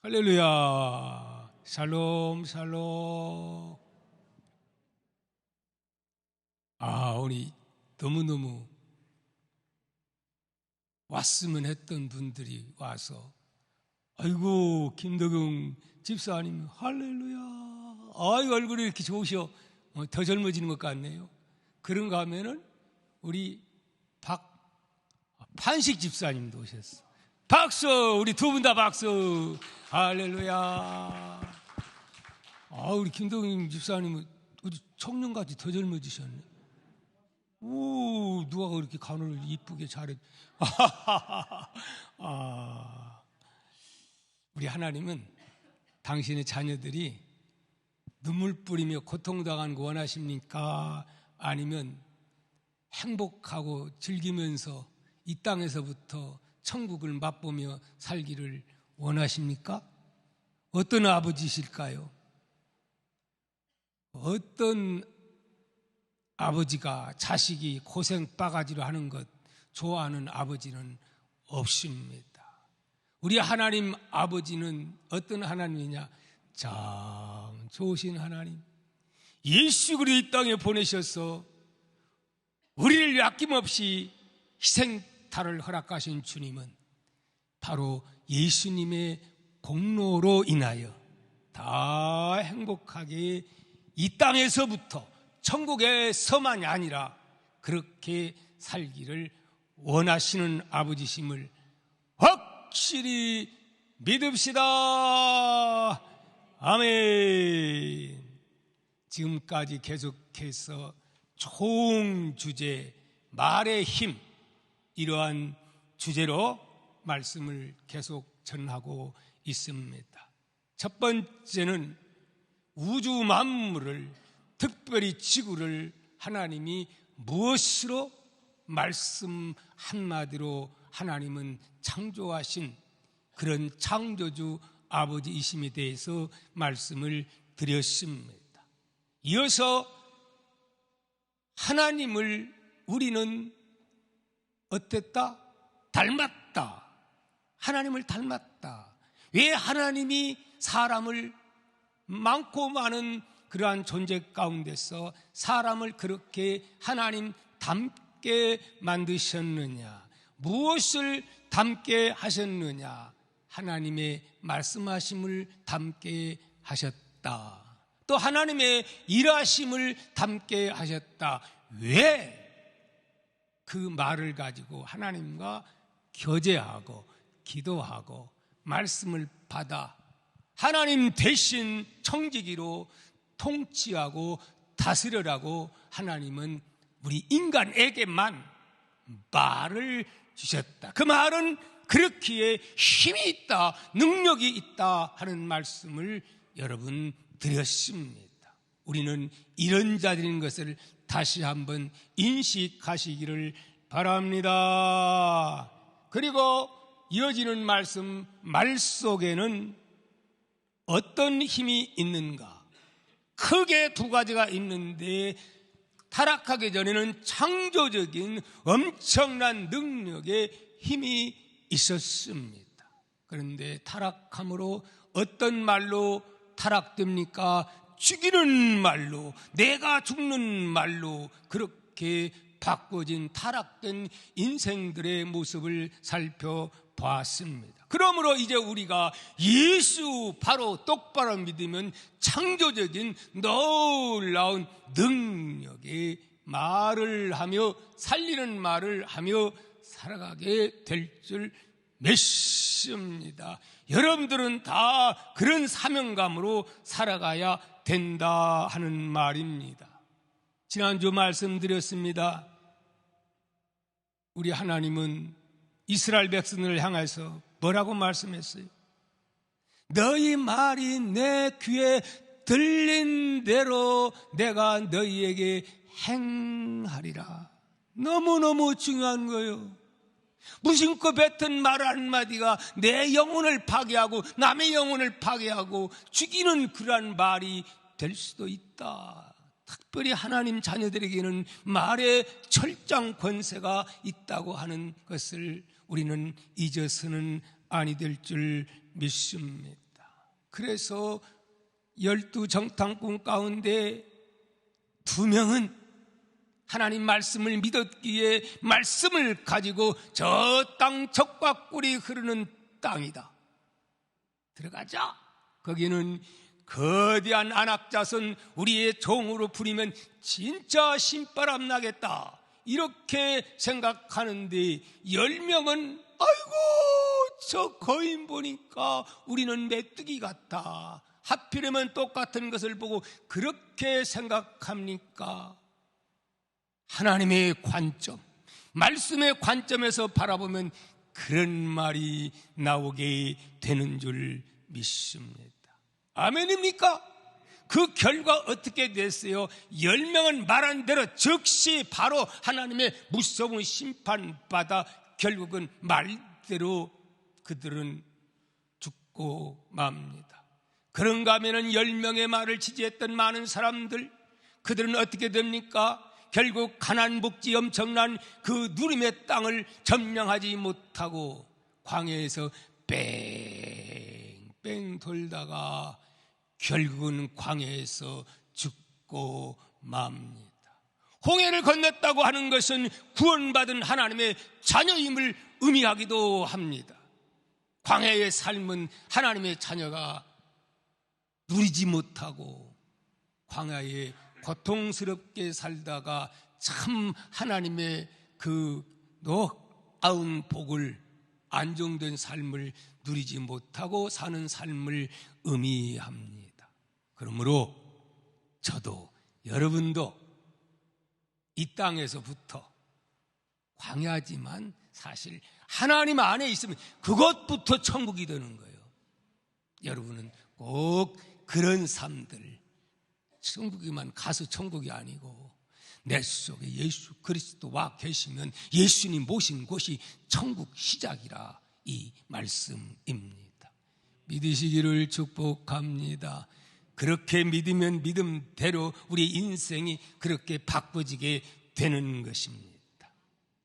할렐루야. 샬롬 샬롬. 우리 너무너무 왔으면 했던 분들이 와서, 아이고 김덕용 집사님 할렐루야, 아이고 얼굴이 이렇게 좋으셔, 더 젊어지는 것 같네요. 그런가 하면은 우리 박판식 집사님도 오셨어. 박수. 우리 두 분 다 박수. 할렐루야. 우리 김덕용 집사님은 우리 청년같이 더 젊어지셨네. 오, 누가 그렇게 간호를 이쁘게 잘해. 우리 하나님은 당신의 자녀들이 눈물 뿌리며 고통당하는 거 원하십니까? 아니면 행복하고 즐기면서 이 땅에서부터 천국을 맛보며 살기를 원하십니까? 어떤 아버지실까요? 어떤 아버지가 자식이 고생 바가지로 하는 것 좋아하는 아버지는 없습니다. 우리 하나님 아버지는 어떤 하나님이냐? 참 좋으신 하나님, 예수 그리스도 이 땅에 보내셔서 우리를 아낌없이 희생탈을 허락하신 주님은 바로 예수님의 공로로 인하여 다 행복하게 이 땅에서부터 천국에서만이 아니라 그렇게 살기를 원하시는 아버지심을 확실히 믿읍시다. 아멘. 지금까지 계속해서 총 주제 말의 힘, 이러한 주제로 말씀을 계속 전하고 있습니다. 첫 번째는 우주 만물을, 특별히 지구를 하나님이 무엇으로, 말씀 한마디로 하나님은 창조하신 그런 창조주 아버지이심에 대해서 말씀을 드렸습니다. 이어서 하나님을 우리는 어땠다? 닮았다. 하나님을 닮았다. 왜 하나님이 사람을, 많고 많은 그러한 존재 가운데서 사람을 그렇게 하나님 닮게 만드셨느냐? 무엇을 닮게 하셨느냐? 하나님의 말씀하심을 닮게 하셨다. 또 하나님의 일하심을 닮게 하셨다. 왜? 그 말을 가지고 하나님과 교제하고 기도하고 말씀을 받아 하나님 대신 청지기로 통치하고 다스려라고 하나님은 우리 인간에게만 말을 주셨다. 그 말은 그렇기에 힘이 있다, 능력이 있다 하는 말씀을 여러분 드렸습니다. 우리는 이런 자들인 것을 다시 한번 인식하시기를 바랍니다. 그리고 이어지는 말씀, 말 속에는 어떤 힘이 있는가? 크게 두 가지가 있는데, 타락하기 전에는 창조적인 엄청난 능력의 힘이 있었습니다. 그런데 타락함으로 어떤 말로 타락됩니까? 죽이는 말로, 내가 죽는 말로 그렇게 바꿔진 타락된 인생들의 모습을 살펴봤습니다. 그러므로 이제 우리가 예수 바로 똑바로 믿으면 창조적인 놀라운 능력의 말을 하며 살리는 말을 하며 살아가게 될 줄 믿습니다. 여러분들은 다 그런 사명감으로 살아가야 된다 하는 말입니다. 지난주 말씀드렸습니다. 우리 하나님은 이스라엘 백성을 향해서 뭐라고 말씀했어요? 너희 말이 내 귀에 들린 대로 내가 너희에게 행하리라. 너무너무 중요한 거예요. 무심코 뱉은 말 한마디가 내 영혼을 파괴하고 남의 영혼을 파괴하고 죽이는 그러한 말이 될 수도 있다. 특별히 하나님 자녀들에게는 말의 철장 권세가 있다고 하는 것을 우리는 잊어서는 아니 될 줄 믿습니다. 그래서 12정탐꾼 가운데 2명은 하나님 말씀을 믿었기에 말씀을 가지고 저 땅 젖과 꿀이 흐르는 땅이다, 들어가자. 거기는 거대한 안악자손 우리의 종으로 부리면 진짜 신바람 나겠다, 이렇게 생각하는데 10명은 아이고 저 거인 보니까 우리는 메뚜기 같다, 하필이면 똑같은 것을 보고 그렇게 생각합니까? 하나님의 관점, 말씀의 관점에서 바라보면 그런 말이 나오게 되는 줄 믿습니다. 아멘입니까? 그 결과 어떻게 됐어요? 10명은 말한 대로 즉시 바로 하나님의 무서운 심판받아 결국은 말대로 그들은 죽고 맙니다. 그런가 하면은 10명의 말을 지지했던 많은 사람들, 그들은 어떻게 됩니까? 결국 가나안 복지 엄청난 그 누림의 땅을 점령하지 못하고 광야에서 뺑뺑 돌다가 결국은 광야에서 죽고 맙니다. 홍해를 건넜다고 하는 것은 구원받은 하나님의 자녀임을 의미하기도 합니다. 광야의 삶은 하나님의 자녀가 누리지 못하고 광야에 고통스럽게 살다가 참 하나님의 그 놀라운 복을, 안정된 삶을 누리지 못하고 사는 삶을 의미합니다. 그러므로 저도 여러분도 이 땅에서부터 광야지만 사실 하나님 안에 있으면 그것부터 천국이 되는 거예요. 여러분은 꼭 그런 삶들, 천국에만 가서 천국이 아니고 내 속에 예수 그리스도와 계시면 예수님 모신 곳이 천국 시작이라 이 말씀입니다. 믿으시기를 축복합니다. 그렇게 믿으면 믿음대로 우리 인생이 그렇게 바꿔지게 되는 것입니다.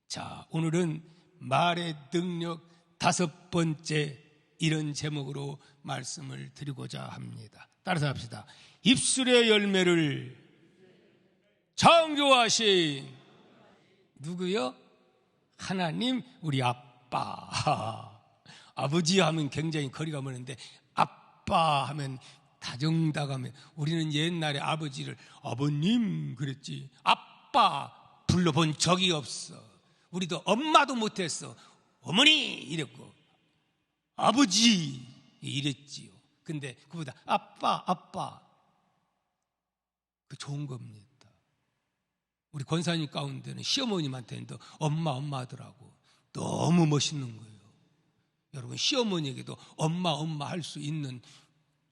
자, 오늘은 말의 능력 5번째, 이런 제목으로 말씀을 드리고자 합니다. 따라서 합시다. 입술의 열매를 창조하신 누구요? 하나님, 우리 아빠. 아버지 하면 굉장히 거리가 멀는데 아빠 하면 다정다감해. 우리는 옛날에 아버지를 아버님 그랬지, 아빠 불러본 적이 없어. 우리도 엄마도 못했어. 어머니 이랬고 아버지 이랬지요. 근데 그보다 아빠 그 좋은 겁니다. 우리 권사님 가운데는 시어머님한테는 더 엄마 하더라고. 너무 멋있는 거예요. 여러분, 시어머니에게도 엄마 할 수 있는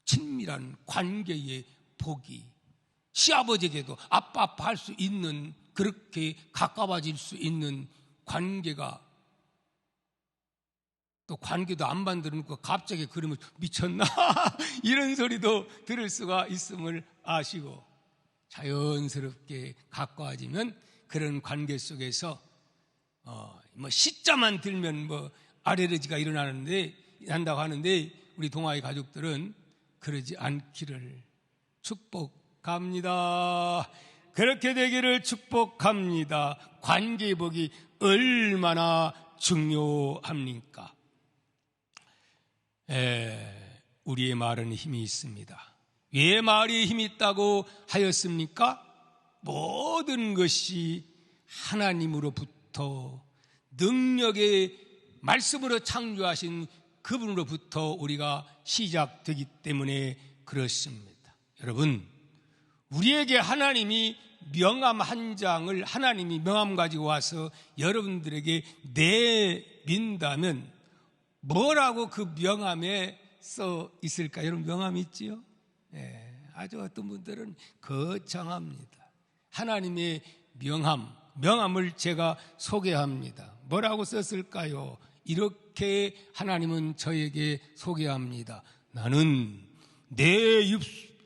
친밀한 관계의 복이, 시아버지에게도 아빠 할 수 있는, 그렇게 가까워질 수 있는 관계가, 또 관계도 안 만들어놓고 갑자기 그러면 미쳤나? 이런 소리도 들을 수가 있음을 아시고, 자연스럽게 가까워지면 그런 관계 속에서 시자만 들면 알레르기가 난다고 하는데 우리 동아의 가족들은 그러지 않기를 축복합니다. 그렇게 되기를 축복합니다. 관계의 복이 얼마나 중요합니까? 우리의 말은 힘이 있습니다. 왜 말이 힘이 있다고 하였습니까? 모든 것이 하나님으로부터, 능력의 말씀으로 창조하신 그분으로부터 우리가 시작되기 때문에 그렇습니다. 여러분, 우리에게 하나님이 명함 한 장을, 하나님이 명함 가지고 와서 여러분들에게 내민다면 뭐라고 그 명함에 써 있을까? 여러분, 명함 있지요? 아주 어떤 분들은 거창합니다. 하나님의 명함을 제가 소개합니다. 뭐라고 썼을까요? 이렇게 하나님은 저에게 소개합니다. 나는 내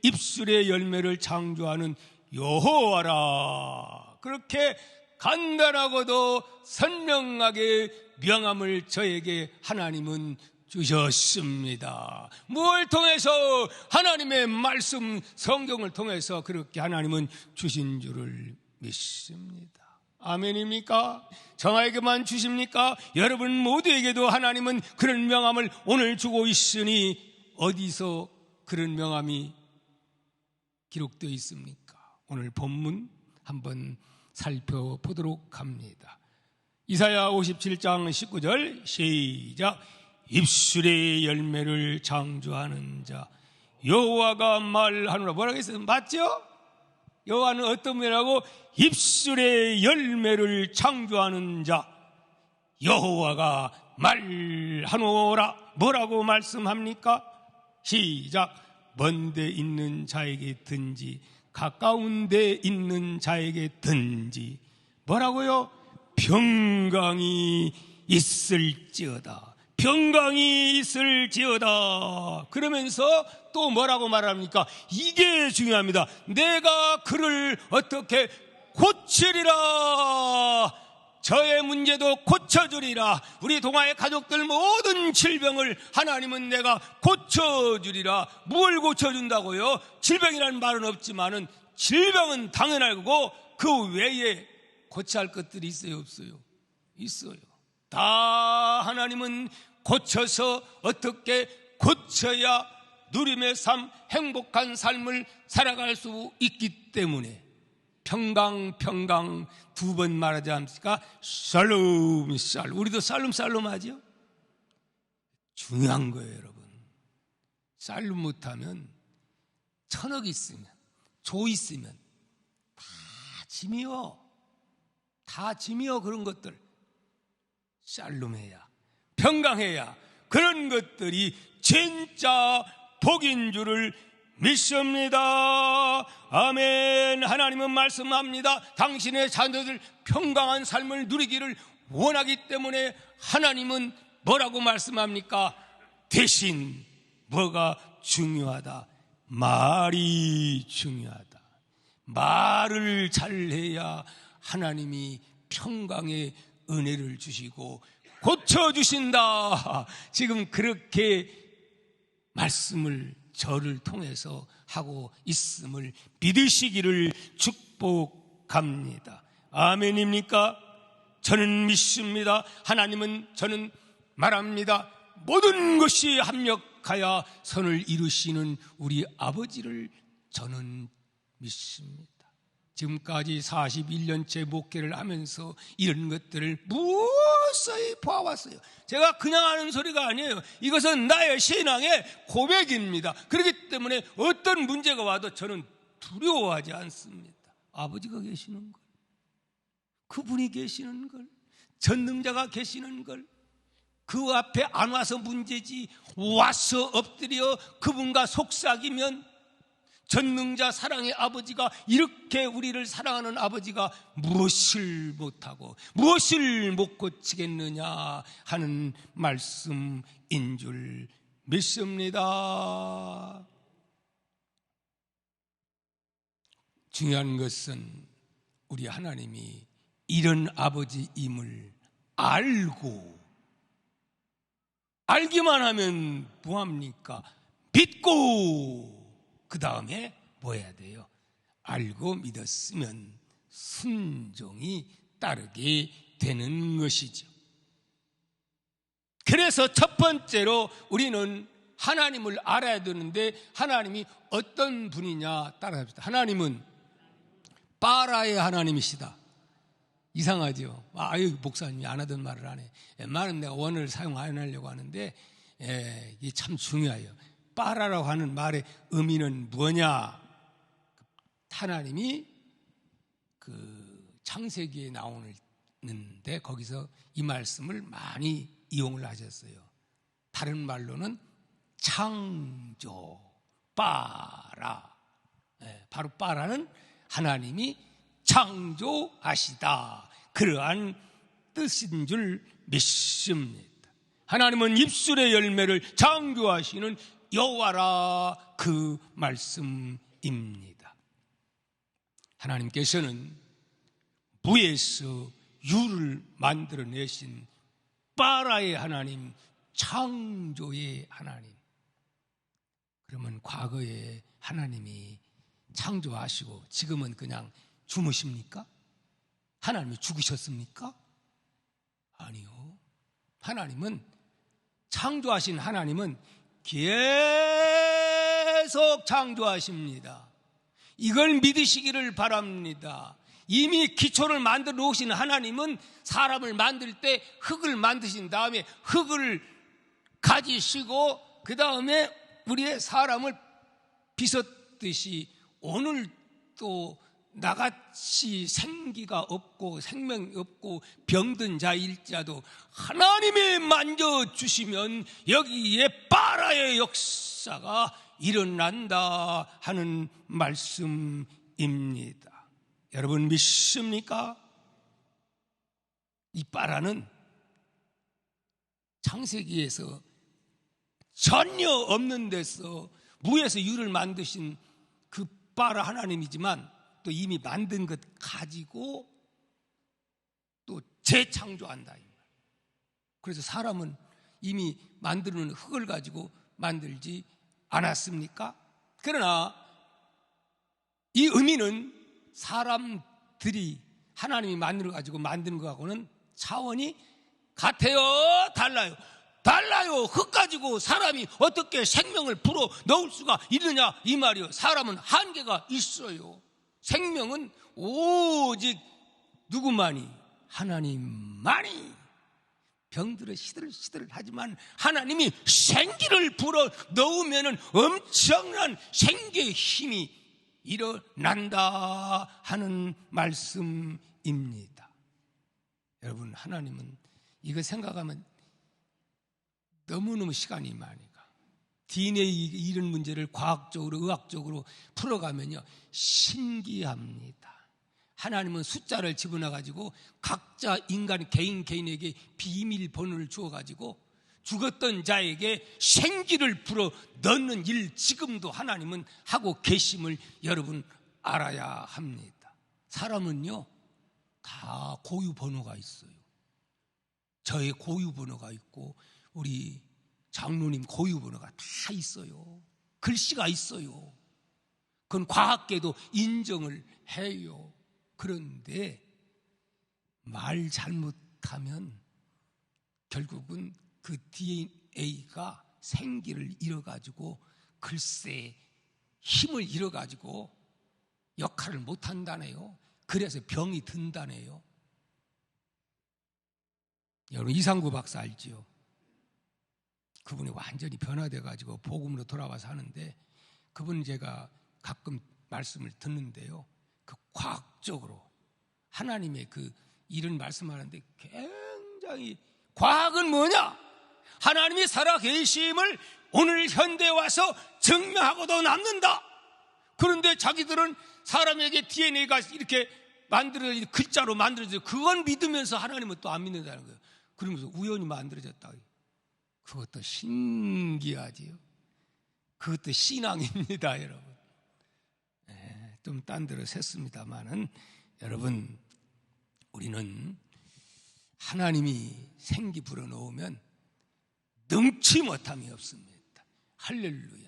입술의 열매를 창조하는 여호와라. 그렇게 간단하고도 선명하게 명함을 저에게 하나님은 주셨습니다. 뭘 통해서? 하나님의 말씀 성경을 통해서 그렇게 하나님은 주신 줄을 믿습니다. 아멘입니까? 저에게만 주십니까? 여러분 모두에게도 하나님은 그런 명함을 오늘 주고 있으니 어디서 그런 명함이 기록되어 있습니까? 오늘 본문 한번 살펴보도록 합니다. 이사야 57장 19절 시작. 입술의 열매를 창조하는 자 여호와가 말하노라. 뭐라고 했어요? 맞죠? 여호와는 어떤 분이라고? 입술의 열매를 창조하는 자 여호와가 말하노라. 뭐라고 말씀합니까? 시작. 먼데 있는 자에게든지 가까운 데 있는 자에게든지 뭐라고요? 평강이 있을지어다. 평강이 있을지어다. 그러면서 또 뭐라고 말합니까? 이게 중요합니다. 내가 그를 어떻게 고치리라. 저의 문제도 고쳐주리라. 우리 동아의 가족들 모든 질병을 하나님은 내가 고쳐주리라. 뭘 고쳐준다고요? 질병이라는 말은 없지만은 질병은 당연하고 그 외에 고쳐야 할 것들이 있어요, 없어요? 있어요. 다 하나님은 고쳐서 어떻게 고쳐야 누림의 삶, 행복한 삶을 살아갈 수 있기 때문에 평강 두 번 말하지 않습니까? 샬롬. 우리도 샬롬 하죠? 중요한 거예요, 여러분. 샬롬 못하면 천억 있으면, 조 있으면 다 짐이요 그런 것들. 샬롬해야, 평강해야 그런 것들이 진짜 복인 줄을 믿습니다. 아멘. 하나님은 말씀합니다. 당신의 자녀들 평강한 삶을 누리기를 원하기 때문에 하나님은 뭐라고 말씀합니까? 대신 뭐가 중요하다? 말이 중요하다. 말을 잘해야 하나님이 평강의 은혜를 주시고 고쳐주신다. 지금 그렇게 말씀을 저를 통해서 하고 있음을 믿으시기를 축복합니다. 아멘입니까? 저는 믿습니다. 하나님은 저는 말합니다. 모든 것이 합력하여 선을 이루시는 우리 아버지를 저는 믿습니다. 지금까지 41년째 목회를 하면서 이런 것들을 무수히 보아왔어요. 제가 그냥 하는 소리가 아니에요. 이것은 나의 신앙의 고백입니다. 그렇기 때문에 어떤 문제가 와도 저는 두려워하지 않습니다. 아버지가 계시는 걸, 그분이 계시는 걸, 전능자가 계시는 걸, 그 앞에 안 와서 문제지 와서 엎드려 그분과 속삭이면 전능자 사랑의 아버지가 이렇게 우리를 사랑하는 아버지가 무엇을 못하고 무엇을 못 고치겠느냐 하는 말씀인 줄 믿습니다. 중요한 것은 우리 하나님이 이런 아버지임을 알기만 하면 뭐합니까? 믿고 그 다음에 뭐 해야 돼요? 알고 믿었으면 순종이 따르게 되는 것이죠. 그래서 첫 번째로 우리는 하나님을 알아야 되는데 하나님이 어떤 분이냐 따라합시다. 하나님은 빠라의 하나님이시다. 이상하죠? 아유, 목사님이 안 하던 말을 하네. 웬만하면 내가 원어를 사용 안 하려고 하는데 이게 참 중요해요. 빠라라고 하는 말의 의미는 뭐냐? 하나님이 그 창세기에 나오는데 거기서 이 말씀을 많이 이용을 하셨어요. 다른 말로는 창조, 빠라. 바로 빠라는 하나님이 창조하시다. 그러한 뜻인 줄 믿습니다. 하나님은 입술의 열매를 창조하시는 여호와라 그 말씀입니다. 하나님께서는 무에서 유를 만들어내신 빠라의 하나님, 창조의 하나님. 그러면 과거에 하나님이 창조하시고 지금은 그냥 주무십니까? 하나님이 죽으셨습니까? 아니요. 하나님은, 창조하신 하나님은 계속 창조하십니다. 이걸 믿으시기를 바랍니다. 이미 기초를 만들어 놓으신 하나님은 사람을 만들 때 흙을 만드신 다음에 흙을 가지시고 그 다음에 우리의 사람을 빚었듯이 오늘도 나같이 생기가 없고 생명이 없고 병든 자일지라도 하나님이 만져주시면 여기에 빠라의 역사가 일어난다 하는 말씀입니다. 여러분 믿습니까? 이 빠라는 창세기에서 전혀 없는 데서 무에서 유를 만드신 그 빠라 하나님이지만 또 이미 만든 것 가지고 또 재창조한다. 그래서 사람은 이미 만드는 흙을 가지고 만들지 않았습니까? 그러나 이 의미는 사람들이 하나님이 만들어 가지고 만드는 것하고는 차원이 같아요? 달라요? 달라요. 흙 가지고 사람이 어떻게 생명을 불어 넣을 수가 있느냐 이 말이요. 사람은 한계가 있어요. 생명은 오직 누구만이? 하나님만이. 병들어 시들시들 하지만 하나님이 생기를 불어 넣으면 엄청난 생기의 힘이 일어난다 하는 말씀입니다. 여러분, 하나님은 이거 생각하면 너무너무 시간이 많이 가. DNA 이런 문제를 과학적으로 의학적으로 풀어가면요 신기합니다. 하나님은 숫자를 집어넣어가지고 각자 인간 개인에게 비밀번호를 주어가지고 죽었던 자에게 생기를 불어 넣는 일 지금도 하나님은 하고 계심을 여러분 알아야 합니다. 사람은요 다 고유 번호가 있어요. 저의 고유 번호가 있고 우리 장로님 고유 번호가 다 있어요. 글씨가 있어요. 그건 과학계도 인정을 해요. 그런데 말 잘못하면 결국은 그 DNA가 생기를 잃어가지고 글쎄 힘을 잃어가지고 역할을 못한다네요. 그래서 병이 든다네요. 여러분 이상구 박사 알지요? 그분이 완전히 변화돼가지고 복음으로 돌아와서 하는데 그분 제가 가끔 말씀을 듣는데요. 그 과학적으로 하나님의 그 이런 말씀하는데 굉장히 과학은 뭐냐? 하나님이 살아계심을 오늘 현대에 와서 증명하고도 남는다. 그런데 자기들은 사람에게 DNA가 이렇게 글자로 만들어져 그건 믿으면서 하나님은 또 안 믿는다는 거예요. 그러면서 우연히 만들어졌다. 그것도 신기하지요. 그것도 신앙입니다, 여러분. 좀 딴 데로 샜습니다만은 여러분 우리는 하나님이 생기 불어넣으면 능치 못함이 없습니다. 할렐루야.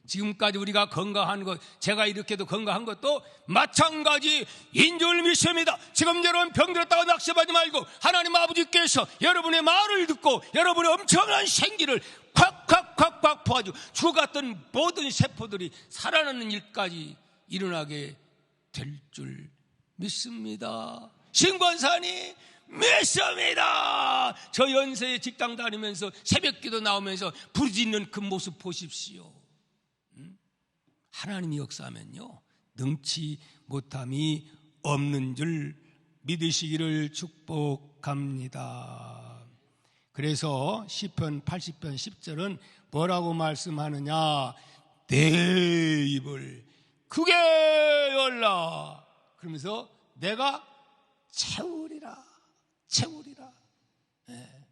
지금까지 우리가 건강한 것, 제가 이렇게도 건강한 것도 마찬가지인 줄 믿습니다. 지금 여러분 병들었다고 낙심하지 말고 하나님 아버지께서 여러분의 말을 듣고 여러분의 엄청난 생기를 콱콱콱콱 부어주고 죽어갔던 모든 세포들이 살아나는 일까지 일어나게 될 줄 믿습니다. 신권사님 믿습니다. 저 연세에 직장 다니면서 새벽기도 나오면서 부르짖는 그 모습 보십시오. 하나님이 역사하면요 능치 못함이 없는 줄 믿으시기를 축복합니다. 그래서 시편 80편 10절은 뭐라고 말씀하느냐? 내 입을 크게 열라. 그러면서 내가 채우리라. 네.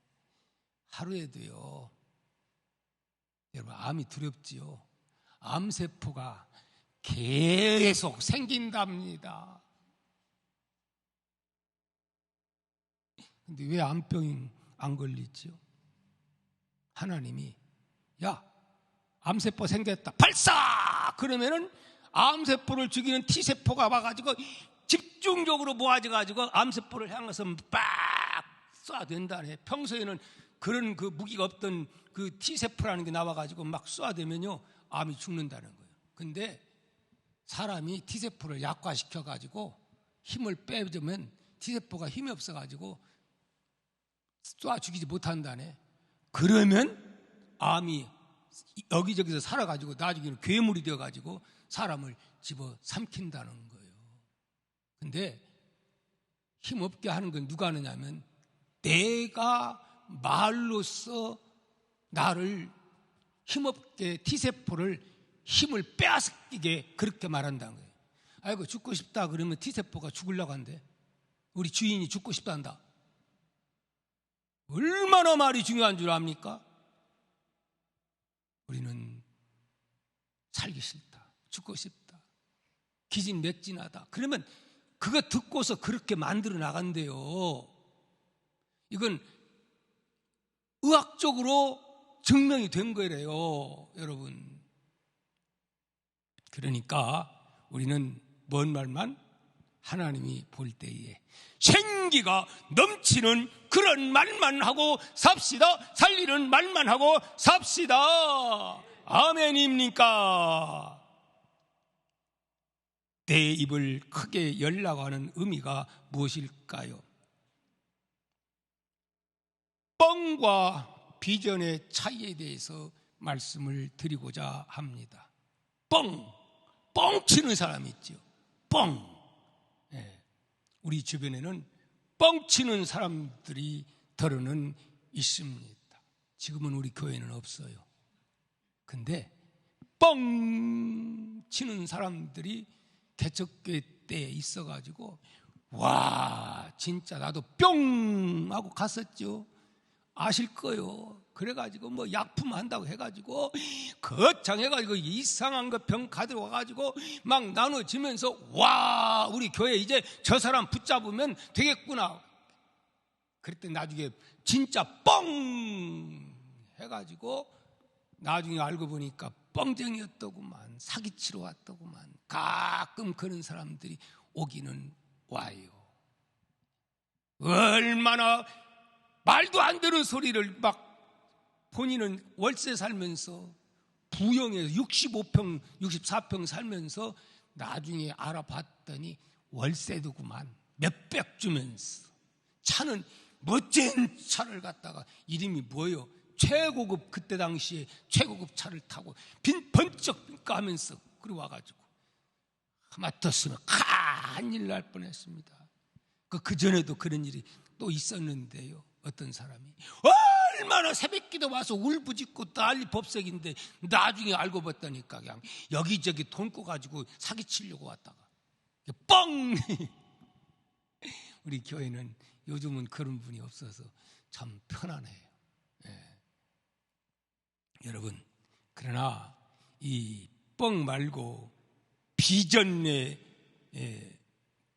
하루에도요 여러분 암이 두렵지요. 암세포가 계속 생긴답니다. 근데 왜 암병이 안 걸리죠? 하나님이 야, 암세포 생겼다, 발사! 그러면은 암세포를 죽이는 T세포가 와가지고 집중적으로 모아져가지고 암세포를 향해서 빡 쏴댄다네. 평소에는 그런 그 무기가 없던 그 T세포라는 게 나와가지고 막 쏴대면요, 암이 죽는다는 거예요. 근데 사람이 T세포를 약화시켜가지고 힘을 빼주면 T세포가 힘이 없어가지고 쏴 죽이지 못한다네. 그러면 암이 여기저기서 살아가지고 나중에는 괴물이 되어가지고 사람을 집어 삼킨다는 거예요. 근데 힘없게 하는 건 누가 하느냐면 내가 말로써 나를 힘없게 T세포를 힘을 빼앗기게 그렇게 말한다는 거예요. 아이고 죽고 싶다 그러면 T세포가 죽으려고 한대. 우리 주인이 죽고 싶다 한다. 얼마나 말이 중요한 줄 압니까? 우리는 살기 싫다, 죽고 싶다, 기진맥진하다. 그러면 그거 듣고서 그렇게 만들어 나간대요. 이건 의학적으로 증명이 된 거래요, 여러분. 그러니까 우리는 뭔 말만? 하나님이 볼 때에 생기가 넘치는 그런 말만 하고 삽시다. 살리는 말만 하고 삽시다. 아멘입니까? 내 입을 크게 열라고 하는 의미가 무엇일까요? 뻥과 비전의 차이에 대해서 말씀을 드리고자 합니다. 뻥 치는 사람이 있죠. 뻥. 우리 주변에는 뻥 치는 사람들이 더러는 있습니다. 지금은 우리 교회는 없어요. 근데 뻥 치는 사람들이 개척교회 때 있어가지고 와 진짜 나도 뿅 하고 갔었죠. 아실 거요. 그래가지고 뭐 약품 한다고 해가지고 거창해가지고 이상한 거 병 가지고 와가지고 막 나눠지면서 와 우리 교회 이제 저 사람 붙잡으면 되겠구나. 그랬더니 나중에 진짜 뻥 해가지고 나중에 알고 보니까 뻥쟁이였더구만. 사기치러 왔더구만. 가끔 그런 사람들이 오기는 와요. 얼마나 말도 안 되는 소리를 막 본인은 월세 살면서 부영에서 65평, 64평 살면서 나중에 알아봤더니 월세도구만. 몇백 주면서 차는 멋진 차를 갖다가 이름이 뭐예요? 최고급 그때 당시에 최고급 차를 타고 번쩍 까면서 그리 와가지고 하마터스는 큰일 날 뻔했습니다. 그 전에도 그런 일이 또 있었는데요. 어떤 사람이 얼마나 새벽기도 와서 울부짖고 난리 법석인데 나중에 알고 봤다니까 그냥 여기저기 돈 꺼가지고 사기치려고 왔다가 뻥! 우리 교회는 요즘은 그런 분이 없어서 참 편안해요. 여러분, 그러나 이 뻥 말고 비전의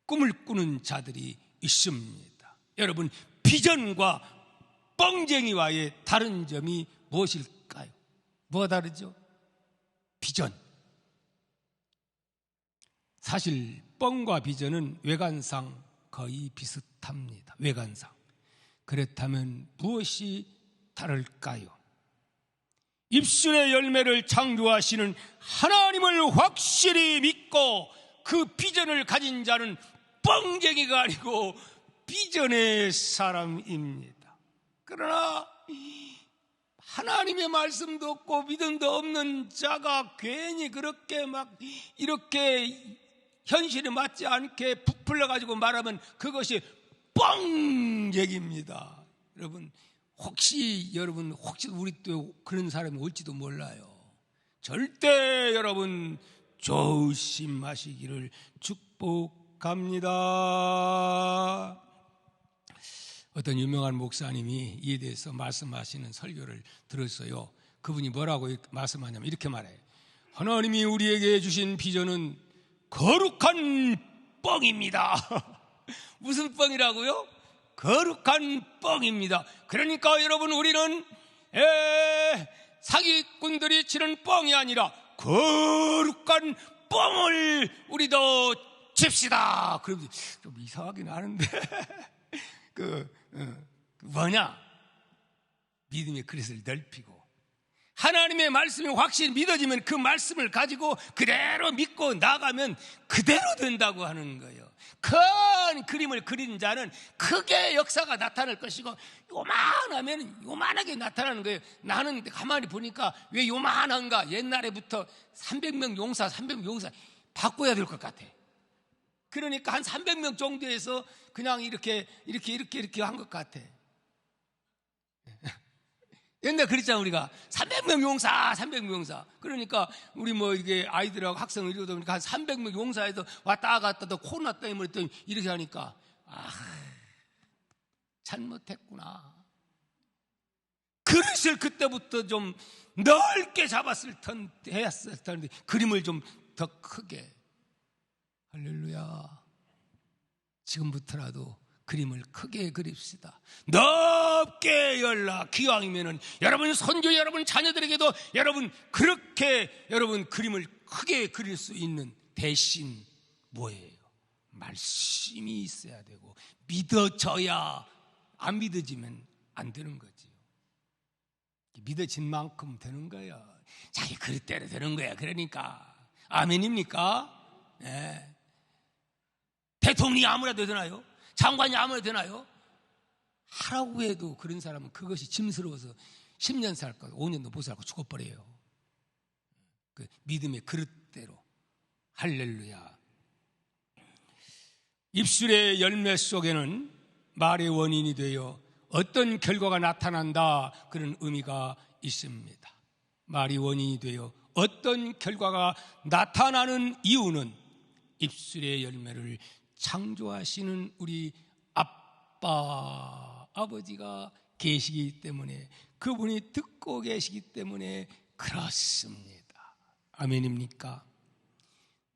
꿈을 꾸는 자들이 있습니다. 여러분, 비전과 뻥쟁이와의 다른 점이 무엇일까요? 뭐가 다르죠? 비전. 사실 뻥과 비전은 외관상 거의 비슷합니다. 외관상. 그렇다면 무엇이 다를까요? 입술의 열매를 창조하시는 하나님을 확실히 믿고 그 비전을 가진 자는 뻥쟁이가 아니고 비전의 사람입니다. 그러나 하나님의 말씀도 없고 믿음도 없는 자가 괜히 그렇게 막 이렇게 현실에 맞지 않게 부풀려가지고 말하면 그것이 뻥얘기입니다. 여러분 혹시 우리 또 그런 사람이 올지도 몰라요. 절대 여러분 조심하시기를 축복합니다. 어떤 유명한 목사님이 이에 대해서 말씀하시는 설교를 들었어요. 그분이 뭐라고 말씀하냐면 이렇게 말해요. 하나님이 우리에게 주신 비전은 거룩한 뻥입니다. 무슨 뻥이라고요? 거룩한 뻥입니다. 그러니까 여러분 우리는 사기꾼들이 치는 뻥이 아니라 거룩한 뻥을 우리도 칩시다. 그럼 좀 이상하긴 하는데 뭐냐? 믿음의 그릇을 넓히고 하나님의 말씀이 확실히 믿어지면 그 말씀을 가지고 그대로 믿고 나가면 그대로 된다고 하는 거예요. 큰 그림을 그린 자는 크게 역사가 나타날 것이고 요만하면 요만하게 나타나는 거예요. 나는 가만히 보니까 왜 요만한가? 옛날에부터 300명 용사 바꿔야 될 것 같아. 그러니까 한 300명 정도에서 그냥 이렇게 한 것 같아. 옛날 그랬잖아. 우리가 300명 용사. 그러니까 우리 이게 아이들하고 학생을 이러다 보니까 한 300명 용사에서 왔다 갔다 또 코로나 때문에 또 이렇게 하니까 잘못했구나. 그릇을 그때부터 좀 넓게 잡았을 텐데 그림을 좀 더 크게. 할렐루야. 지금부터라도 그림을 크게 그립시다. 넓게 열라. 기왕이면은 여러분 손주 여러분 자녀들에게도 여러분 그렇게 여러분 그림을 크게 그릴 수 있는 대신 뭐예요? 말씀이 있어야 되고 믿어져야. 안 믿어지면 안 되는 거지요. 믿어진 만큼 되는 거예요. 자기 그릇대로 되는 거야. 그러니까 아멘입니까? 네. 대통령이 아무래도 되나요? 장관이 아무래도 되나요? 하라고 해도 그런 사람은 그것이 짐스러워서 10년 살고 5년도 못 살고 죽어버려요. 그 믿음의 그릇대로. 할렐루야. 입술의 열매 속에는 말의 원인이 되어 어떤 결과가 나타난다, 그런 의미가 있습니다. 말이 원인이 되어 어떤 결과가 나타나는 이유는 입술의 열매를 창조하시는 우리 아버지가 계시기 때문에, 그분이 듣고 계시기 때문에 그렇습니다. 아멘입니까?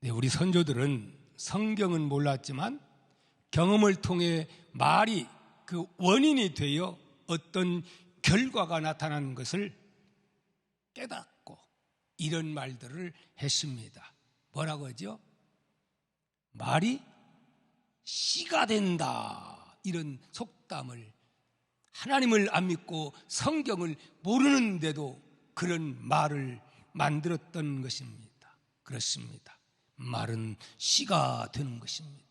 네, 우리 선조들은 성경은 몰랐지만 경험을 통해 말이 그 원인이 되어 어떤 결과가 나타나는 것을 깨닫고 이런 말들을 했습니다. 뭐라고 하죠? 말이 씨가 된다. 이런 속담을, 하나님을 안 믿고 성경을 모르는데도 그런 말을 만들었던 것입니다. 그렇습니다. 말은 씨가 되는 것입니다.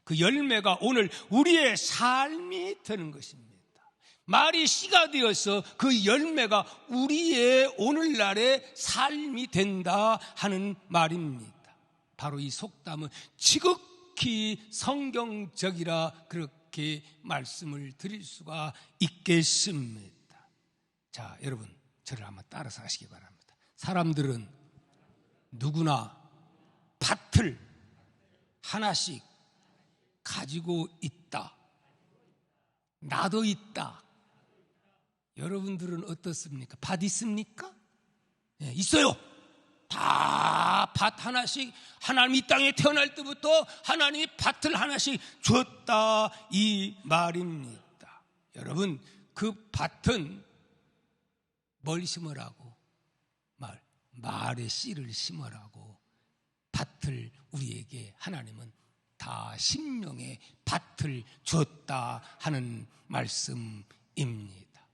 그 열매가 오늘 우리의 삶이 되는 것입니다. 말이 씨가 되어서 그 열매가 우리의 오늘날의 삶이 된다 하는 말입니다. 바로 이 속담은 지극히 성경적이라 그렇게 말씀을 드릴 수가 있겠습니다. 자, 여러분 저를 한번 따라서 하시기 바랍니다. 사람들은 누구나 밭을 하나씩 가지고 있다. 나도 있다. 여러분들은 어떻습니까? 밭 있습니까? 네, 있어요. 다 밭 하나씩, 하나님이 이 땅에 태어날 때부터 하나님이 밭을 하나씩 줬다 이 말입니다. 여러분, 그 밭은 뭘 심으라고? 말의 씨를 심으라고 밭을 우리에게 하나님은 다 심령의 밭을 줬다 하는 말씀입니다.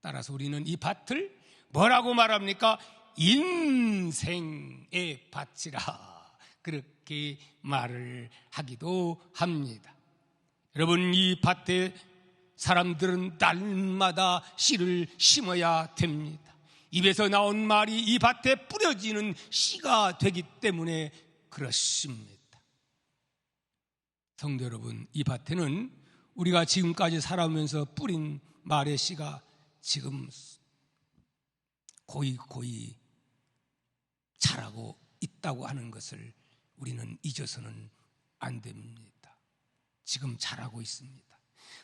따라서 우리는 이 밭을 뭐라고 말합니까? 인생의 밭이라 그렇게 말을 하기도 합니다. 여러분, 이 밭에 사람들은 날마다 씨를 심어야 됩니다. 입에서 나온 말이 이 밭에 뿌려지는 씨가 되기 때문에 그렇습니다. 성도 여러분, 이 밭에는 우리가 지금까지 살아오면서 뿌린 말의 씨가 지금 고이 자라고 있다고 하는 것을 우리는 잊어서는 안 됩니다. 지금 자라고 있습니다.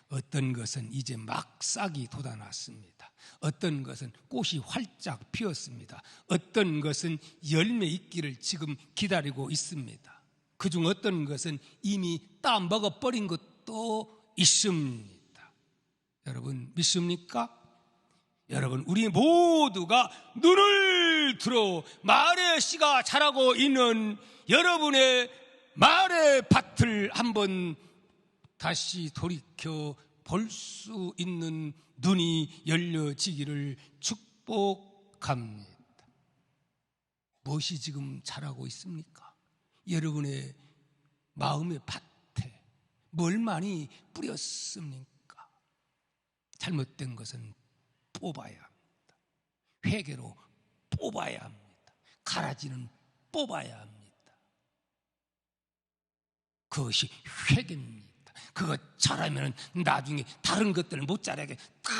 어떤 것은 이제 막 싹이 돋아났습니다. 어떤 것은 꽃이 활짝 피었습니다. 어떤 것은 열매 있기를 지금 기다리고 있습니다. 그중 어떤 것은 이미 따 먹어버린 것도 있습니다. 여러분 믿습니까? 여러분, 우리 모두가 눈을 들어 말의 씨가 자라고 있는 여러분의 말의 밭을 한번 다시 돌이켜 볼 수 있는 눈이 열려지기를 축복합니다. 무엇이 지금 자라고 있습니까? 여러분의 마음의 밭에 뭘 많이 뿌렸습니까? 잘못된 것은 뽑아야 합니다. 회개로 뽑아야 합니다. 가라지는 뽑아야 합니다. 그것이 회개입니다. 그거 잘하면 나중에 다른 것들을 못 자라게 다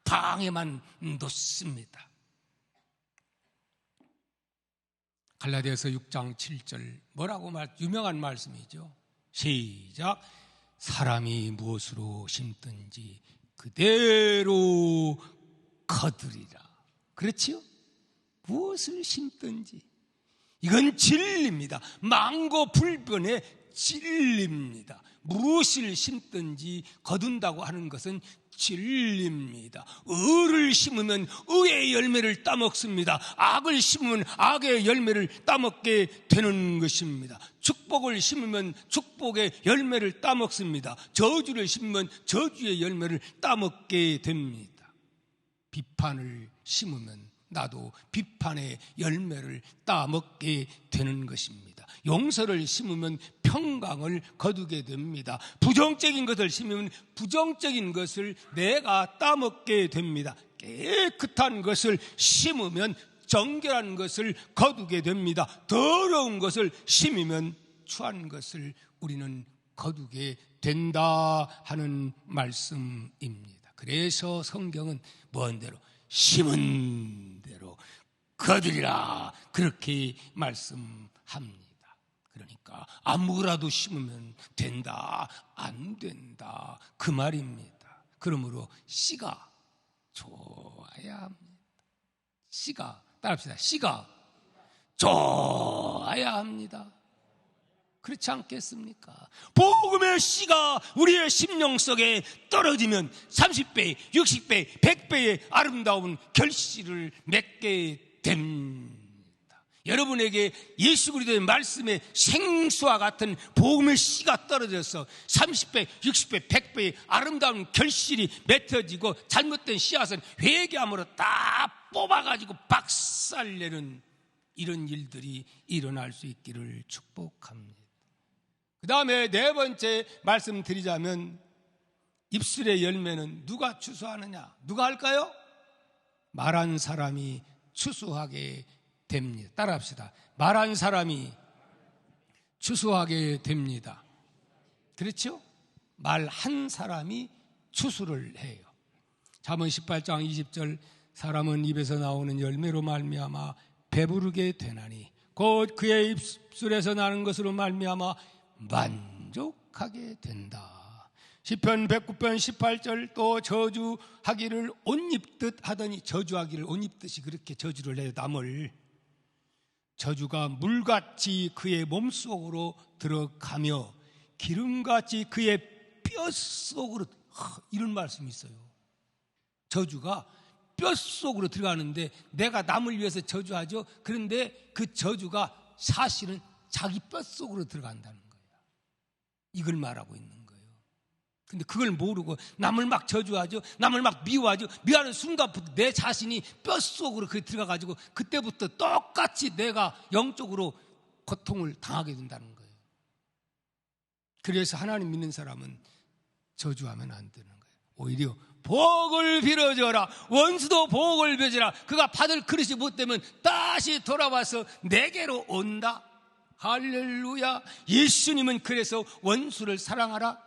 방에만 놓습니다. 갈라디아서 6장 7절 뭐라고 유명한 말씀이죠. 시작. 사람이 무엇으로 심든지 그대로 거두리라. 그렇지요? 무엇을 심든지 이건 진리입니다. 망고불변의 진리입니다. 무엇을 심든지 거둔다고 하는 것은 진리입니다. 의를 심으면 의의 열매를 따먹습니다. 악을 심으면 악의 열매를 따먹게 되는 것입니다. 축복을 심으면 축복의 열매를 따먹습니다. 저주를 심으면 저주의 열매를 따먹게 됩니다. 비판을 심으면 나도 비판의 열매를 따먹게 되는 것입니다. 용서를 심으면 평강을 거두게 됩니다. 부정적인 것을 심으면 부정적인 것을 내가 따먹게 됩니다. 깨끗한 것을 심으면 정결한 것을 거두게 됩니다. 더러운 것을 심으면 추한 것을 우리는 거두게 된다 하는 말씀입니다. 그래서 성경은 뭔대로 심은 대로 거두리라 그렇게 말씀합니다. 그러니까 아무라도 심으면 된다, 안 된다 그 말입니다. 그러므로 씨가 좋아야 합니다. 씨가 따라합시다. 씨가 좋아야 합니다. 그렇지 않겠습니까? 복음의 씨가 우리의 심령 속에 떨어지면 30배, 60배, 100배의 아름다운 결실을 맺게 됩니다. 여러분에게 예수 그리스도의 말씀의 생수와 같은 복음의 씨가 떨어져서 30배, 60배, 100배의 아름다운 결실이 맺혀지고 잘못된 씨앗은 회개함으로 다 뽑아가지고 박살내는 이런 일들이 일어날 수 있기를 축복합니다. 그 다음에 네 번째 말씀드리자면 입술의 열매는 누가 추수하느냐? 누가 할까요? 말한 사람이 추수하게 됩니다. 따라합시다. 말한 사람이 추수하게 됩니다. 그렇죠? 말한 사람이 추수를 해요. 잠언 18장 20절 사람은 입에서 나오는 열매로 말미암아 배부르게 되나니 곧 그의 입술에서 나는 것으로 말미암아 만족하게 된다. 시편 109편 18절 또 저주하기를 옷 입듯 하더니 저주하기를 옷 입듯이 그렇게 저주를 해요. 남을 저주가 물같이 그의 몸속으로 들어가며 기름같이 그의 뼛속으로 이런 말씀이 있어요. 저주가 뼛속으로 들어가는데 내가 남을 위해서 저주하죠. 그런데 그 저주가 사실은 자기 뼛속으로 들어간다는 거예요. 이걸 말하고 있는 거예요. 근데 그걸 모르고 남을 막 저주하죠. 남을 막 미워하죠. 미워하는 순간부터 내 자신이 뼛속으로 그게 들어가가지고 그때부터 똑같이 내가 영적으로 고통을 당하게 된다는 거예요. 그래서 하나님 믿는 사람은 저주하면 안 되는 거예요. 오히려 복을 빌어줘라. 원수도 복을 빌어줘라. 그가 받을 그릇이 못되면 다시 돌아와서 내게로 온다. 할렐루야. 예수님은 그래서 원수를 사랑하라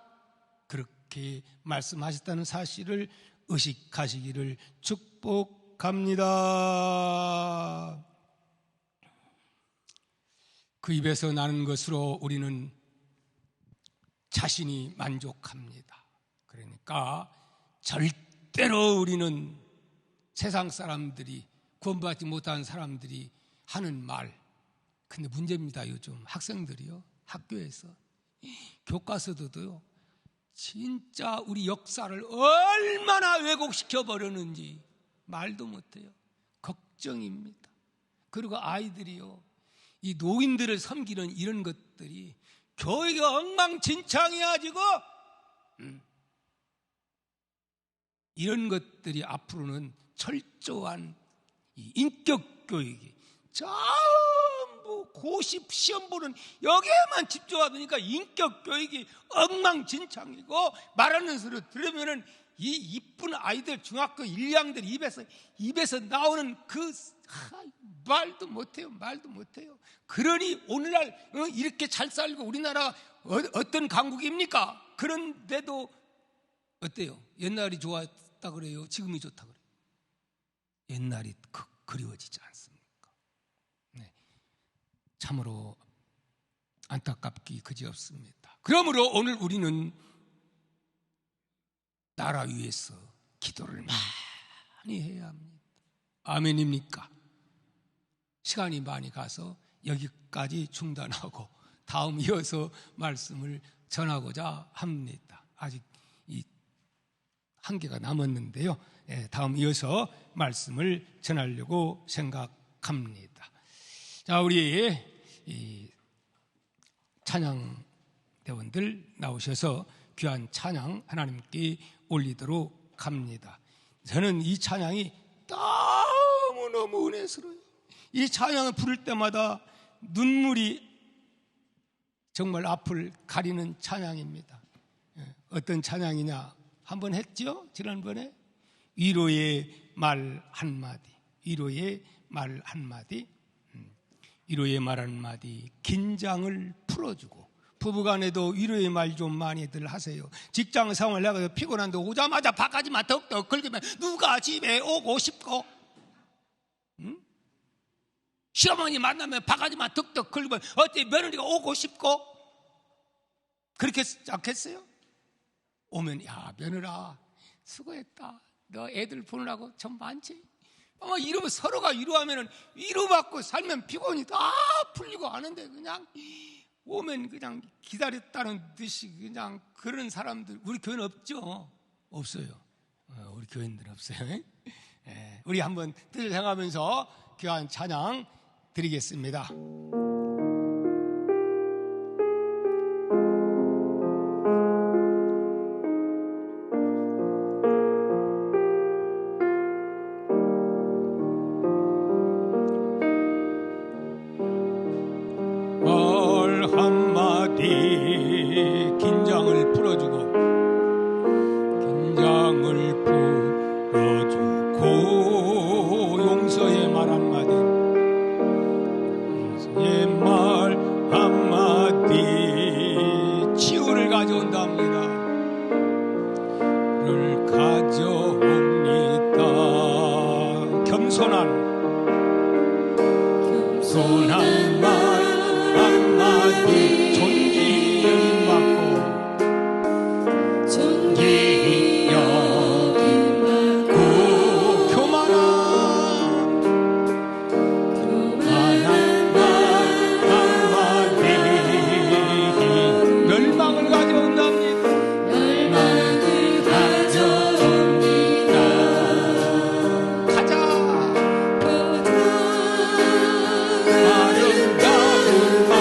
그렇게 말씀하셨다는 사실을 의식하시기를 축복합니다. 그 입에서 나는 것으로 우리는 자신이 만족합니다. 그러니까 절대로 우리는 세상 사람들이 구원받지 못한 사람들이 하는 말, 근데 문제입니다. 요즘 학생들이요, 학교에서 교과서도요 진짜 우리 역사를 얼마나 왜곡시켜 버렸는지 말도 못해요. 걱정입니다. 그리고 아이들이요, 이 노인들을 섬기는 이런 것들이 교육이 엉망진창해가지고 이런 것들이 앞으로는 철저한 이 인격 교육이 전부 고시 시험 보는 여기에만 집중하니까 인격 교육이 엉망진창이고, 말하는 소리 들으면은 이 이쁜 아이들 중학교 1, 2학년들 입에서 나오는 그 말도 못해요. 그러니 오늘날 이렇게 잘 살고 우리나라가 어떤 강국입니까? 그런데도 어때요? 옛날이 좋았다 그래요? 지금이 좋다 그래요? 옛날이 그리워지지 않습니까? 네. 참으로 안타깝기 그지없습니다. 그러므로 오늘 우리는 나라 위해서 기도를 많이 해야 합니다. 아멘입니까? 시간이 많이 가서 여기까지 중단하고 다음 이어서 말씀을 전하고자 합니다. 아직 이 한계가 남았는데요. 다음 이어서 말씀을 전하려고 생각합니다. 자, 우리 이 찬양 대원들 나오셔서 귀한 찬양 하나님께 올리도록 합니다. 저는 이 찬양이 너무너무 은혜스러워요. 이 찬양을 부를 때마다 눈물이 정말 앞을 가리는 찬양입니다. 어떤 찬양이냐? 한번 했죠? 지난번에 위로의 말 한마디, 위로의 말 한마디, 위로의 말 한마디, 긴장을 풀어주고, 부부간에도 위로의 말 좀 많이들 하세요. 직장 생활 내가 피곤한데 오자마자 바가지만 덕덕 긁으면 누가 집에 오고 싶고, 시어머니 만나면 바가지만 덕덕 긁으면 어때 며느리가 오고 싶고, 그렇게 않겠어요? 오면 야 며느라 수고했다, 너 애들 보느라고 좀 많지? 이러면 서로가 위로하면 위로받고 살면 피곤이 다 풀리고 하는데, 그냥 오면 그냥 기다렸다는 듯이 그냥 그런 사람들 우리 교회는 없죠? 없어요. 우리 교인들 없어요. 우리 한번 뜻을 향하면서 귀한 찬양 드리겠습니다. 긴장을 풀어주고 용서의 말 한마디, 용서의 말 한마디 치유를 가져온답니다. 를 가져옵니다. 겸손한 말 한마디 아름다운 말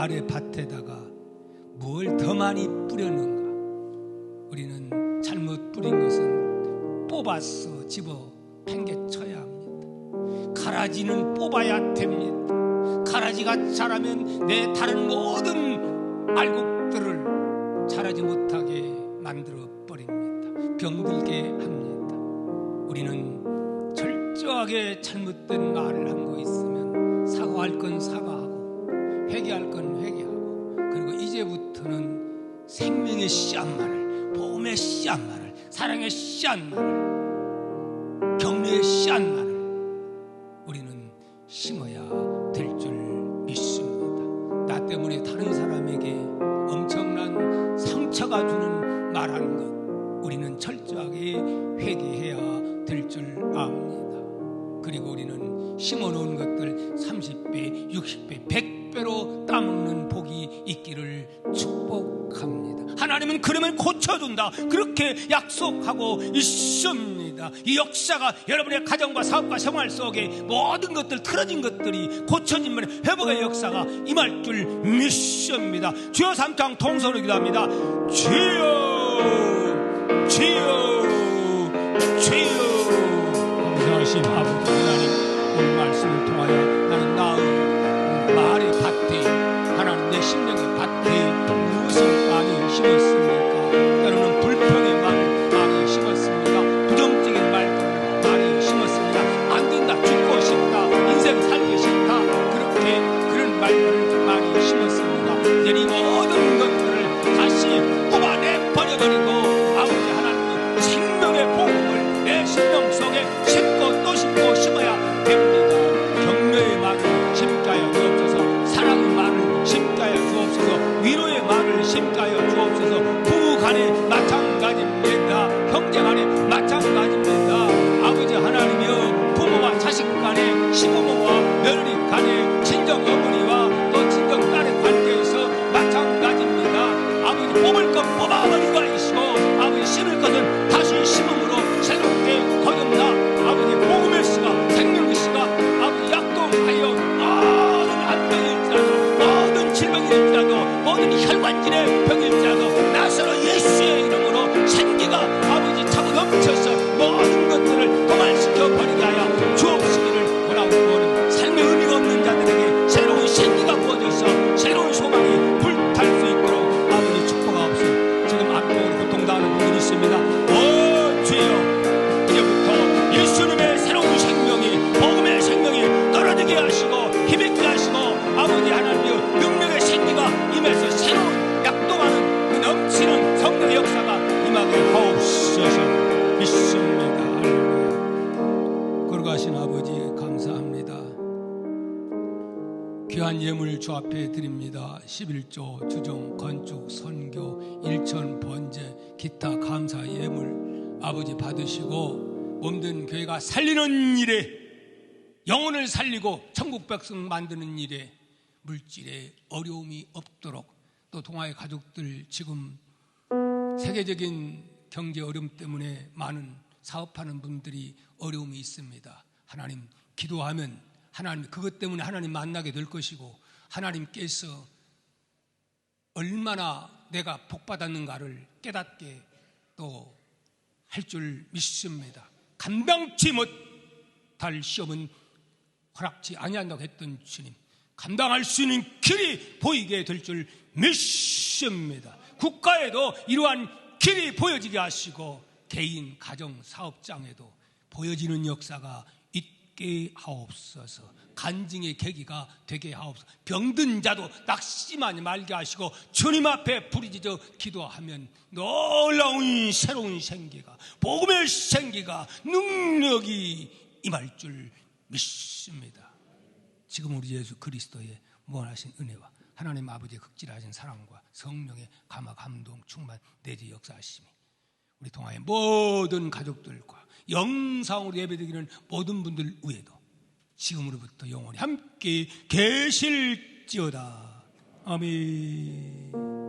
말의 밭에다가 뭘 더 많이 뿌렸는가? 우리는 잘못 뿌린 것은 뽑아서 집어 팽개쳐야 합니다. 가라지는 뽑아야 됩니다. 가라지가 자라면 내 다른 모든 알곡들을 자라지 못하게 만들어 버립니다. 병들게 합니다. 우리는 철저하게 잘못된 말을 한 거 있으면 사과할 건 사과하고 회개할 건 회개하고, 그리고 이제부터는 생명의 씨앗만을, 복음의 씨앗만을, 사랑의 씨앗만을, 격려의 씨앗만을 우리는 심어야 될 줄 믿습니다. 나 때문에 다른 사람에게 엄청난 상처가 주는 말하는 것, 우리는 철저하게 회개해야 될 줄 압니다. 그리고 우리는 심어놓은 것들 30배, 60배, 100배로 따먹는 복이 있기를 축복합니다. 하나님은 그러면 고쳐준다, 그렇게 약속하고 있습니다. 이 역사가 여러분의 가정과 사업과 생활 속에 모든 것들, 틀어진 것들이 고쳐지면 회복의 역사가 임할 줄 믿습니다. 주여 3장 통성으로 기도합니다. 주여, 주여, 주여. 감사하신 아버지 하나님, 오늘 말씀을 통하여 나는 나의 말의 밭에, 하나님 내 심령의 밭에 무엇을 많이 심었습니까? 때로는 불평의 말을 많이 심었습니다. 부정적인 말들을 많이 심었습니다. 안 된다, 죽고 싶다, 인생 살기 싫다, 그렇게 그런 말들을 많이 심었습니다. 이제 이 모든 것들을 다시 뽑아내 버려버리고 아버지 하나님 생명의 복음을 내 심령 속에 심고 또 심고 심어야 됩니다. 격려의 말을 심게 하여 주옵소서, 사랑의 말을 심게 하여 주옵소서, 위로의 말을 심게 하여 주옵소서. 부부 간에 마찬가지입니다. 형제 간에 마찬가지입니다. 아버지 하나님이여, 부모와 자식 간에, 시부모와 며느리 간에, 친정 어머니와 또 친정 딸의 관계에서 마찬가지입니다. 아버지 뽑을 것 뽑아버리고 하시고, 아버지 심을 것은 다시 심음으로 새롭게 거듭나 아버지 복음의 씨가, 생명의 씨가 아버지 약동하여 모든 안병일지라도, 모든 질병일지라도, 모든 혈관질의 병일지라도 나사로 예수의 이름으로 생기가 아버지 차고 넘쳐서 모든 것들을 도말시켜 버리게 하여 주옵시기를 원하고, 삶의 의미가 없는 자들에게 새로운 생기가 부어져서 새로운 소망이 불탈 수 있도록 아버지 축복하옵소서. 지금 안병으로 고통당하는 분들이 있습니다. 오 주여, 이제부터 예수님의 새로운 생명이, 복음의 생명이 떨어지게 하시고 힘있게 하시고, 아버지 하나님의 능력의 생기가 임해서 새로운 약동하는 그 넘치는 성령의 역사가 임하게 하옵소서 믿습니다. 할렐루야. 거룩하신 아버지 감사합니다. 귀한 예물 주 앞에 드립니다. 11조, 주종, 건축, 선교, 일천, 번제, 기타 감사 예물 아버지 받으시고, 몸된 교회가 살리는 일에, 영혼을 살리고 천국 백성 만드는 일에 물질에 어려움이 없도록, 또 동아의 가족들 지금 세계적인 경제 어려움 때문에 많은 사업하는 분들이 어려움이 있습니다. 하나님 기도하면 하나님 그것 때문에 하나님 만나게 될 것이고, 하나님께서 얼마나 내가 복받았는가를 깨닫게 또 할 줄 믿습니다. 감당치 못할 시험은 허락지 아니한다고 했던 주님, 감당할 수 있는 길이 보이게 될 줄 믿습니다. 국가에도 이러한 길이 보여지게 하시고, 개인, 가정, 사업장에도 보여지는 역사가 있게 하옵소서. 간증의 계기가 되게 하옵소서. 병든 자도 낙심하지 말게 하시고, 주님 앞에 부르짖어 기도하면 놀라운 새로운 생기가, 복음의 생기가, 능력이 임할 줄 믿습니다. 지금 우리 예수 그리스도의 무한하신 은혜와 하나님 아버지의 극진하신 사랑과 성령의 감화 감동 충만 내지 역사하심이 우리 동아의 모든 가족들과 영상으로 예배드리는 모든 분들 위에도 지금으로부터 영원히 함께 계실지어다. 아멘.